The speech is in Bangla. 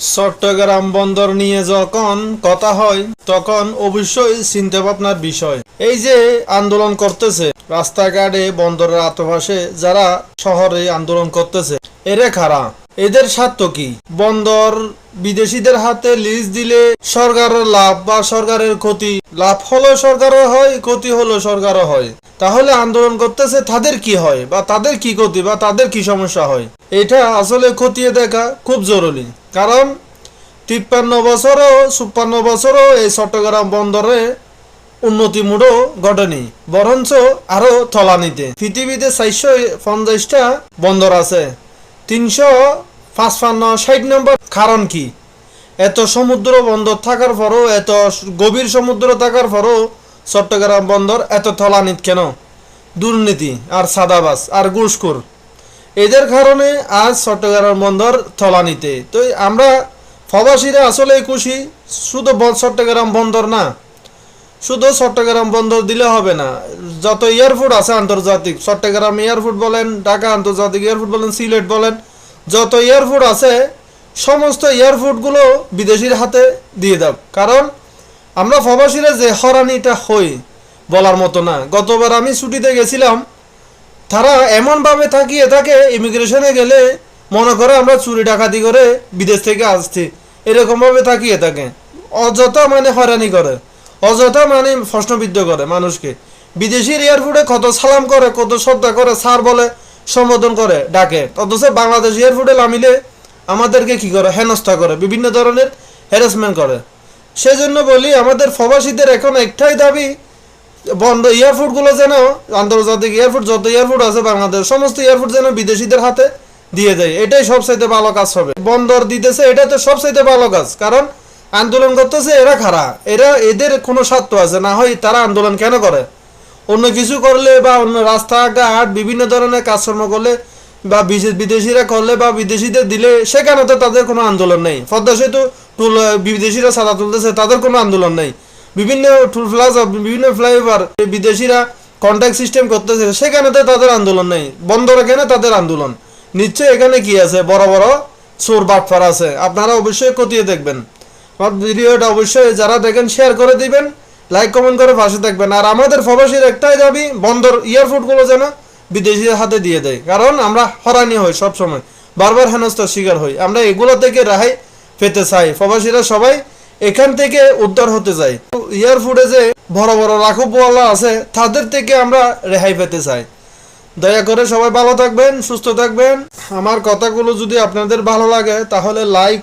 চট্টগ্রাম বন্দর নিয়ে যখন কথা হয় তখন অবশ্যই চিন্তা ভাবনার বিষয়। এই যে আন্দোলন করতেছে রাস্তাঘাটে, বন্দরের আশেপাশে যারা শহরে আন্দোলন করতেছে, এরা কারা? এদের স্বার্থ কি? বন্দর বিদেশিদের হাতে লিজ দিলে সরকারের লাভ বা সরকারের ক্ষতি? লাভ হলো সরকারও হয়, ক্ষতি হলো সরকারও হয়। তাহলে আন্দোলন করতেছে তাদের কি হয়, বা তাদের কি ক্ষতি, বা তাদের কি সমস্যা হয়? এটা আসলে খতিয়ে দেখা খুব জরুরি। কারণ 53 বছরও 56 বছরও এই চট্টগ্রাম বন্দরে উন্নতি মুড়ো ঘটেনি, বরঞ্চ আরো তলানিতে। পৃথিবীতে 450টা বন্দর আছে, 355-60 নম্বর। কারণ কি? এত সমুদ্র বন্দর থাকার পরও, এত গভীর সমুদ্র থাকার পরও চট্টগ্রাম বন্দর এত তলানিত কেন? দুর্নীতি আর সাদাবাস আর ঘুষখোর, এদের কারণে আজ চট্টগ্রাম বন্দর তলানিতে। তো আমরা প্রবাসীরা আসলে খুশি। শুধু চট্টগ্রাম বন্দর না, শুধু চট্টগ্রাম বন্দর দিলে হবে না। যত এয়ারপোর্ট আছে আন্তর্জাতিক, চট্টগ্রাম এয়ারপোর্ট বলেন, ঢাকা আন্তর্জাতিক এয়ারপোর্ট বলেন, সিলেট বলেন, যত এয়ারপোর্ট আছে সমস্ত এয়ারপোর্টগুলো বিদেশির হাতে দিয়ে দাও। কারণ আমরা প্রবাসীরা যে হরানিটা হই বলার মতো না। গতবার আমি ছুটিতে গেছিলাম, তারা এমনভাবে তাকিয়ে থাকে, ইমিগ্রেশনে গেলে মনে করে আমরা চুরি ডাকাতি করে বিদেশ থেকে আসছি, এরকমভাবে তাকিয়ে থাকে। অযথা হয়রানি করে, অযথা প্রশ্নবিদ্ধ করে মানুষকে। বিদেশির এয়ারপোর্টে কত সালাম করে, কত শ্রদ্ধা করে, স্যার বলে সম্বোধন করে, ডাকে। অথচ বাংলাদেশ এয়ারপোর্টে নামিলে আমাদেরকে কি করে? হেনস্থা করে, বিভিন্ন ধরনের হ্যারাসমেন্ট করে। সেজন্য বলি, আমাদের প্রবাসীদের এখন একটাই দাবি, বন্ধ এয়ারপোর্টগুলো যেন, আন্তর্জাতিক এয়ারপোর্ট যত এয়ারপোর্ট আছে বাংলাদেশ, সমস্ত এয়ারপোর্ট যেন বিদেশিদের হাতে দিয়ে দেয়। এটাই সবচাইতে ভালো কাজ হবে। বন্দর দিতেছে, এটা তো সবচাইতে ভালো কাজ। কারণ আন্দোলন করতেছে এরা খারা, এদের কোনো স্বার্থ আছে না হয় তারা আন্দোলন কেন করে? অন্য কিছু করলে বা অন্য রাস্তাঘাট বিভিন্ন ধরনের কাজকর্ম করলে বা বিদেশিরা করলে বা বিদেশিদের দিলে, সেখানে তো তাদের কোনো আন্দোলন নেই। পদ্মা সেতু বিদেশিরা সাদা তুলতেছে, তাদের কোনো আন্দোলন নেই। বিভিন্ন টুল প্লাজা, বিভিন্ন ফ্লাইওভার বিদেশিরা কন্ট্যাক্ট সিস্টেম করতেছে, সেখানে তো তাদের আন্দোলন নেই। বন্দরে কেন তাদের আন্দোলন? নিশ্চয় এখানে কি আছে? বড় বড় চোর বাটপার আছে। আপনারা অবশ্যই খতিয়ে দেখবেন। আমার ভিডিওটা অবশ্যই যারা দেখেন শেয়ার করে দিবেন, লাইক কমেন্ট করে পাশে থাকবেন। আর আমাদের প্রবাসীর একটাই দাবি, বন্দর এয়ারপোর্টগুলো যেন বিদেশিদের হাতে দিয়ে দেয়। কারণ আমরা হরানি হই, সবসময় বারবার হেনস্থার শিকার হই। আমরা এগুলো থেকে রেহাই পেতে চাই। প্রবাসীরা সবাই এখান থেকে উদ্ধার হতে চাই। এয়ারপোর্টে যে বড় বড় রাখবওয়ালা আছে, তাদের থেকে আমরা রেহাই পেতে চাই। দয়া করে সবাই ভালো থাকবেন, সুস্থ থাকবেন। আমার কথাগুলো যদি আপনাদের ভালো লাগে তাহলে লাইক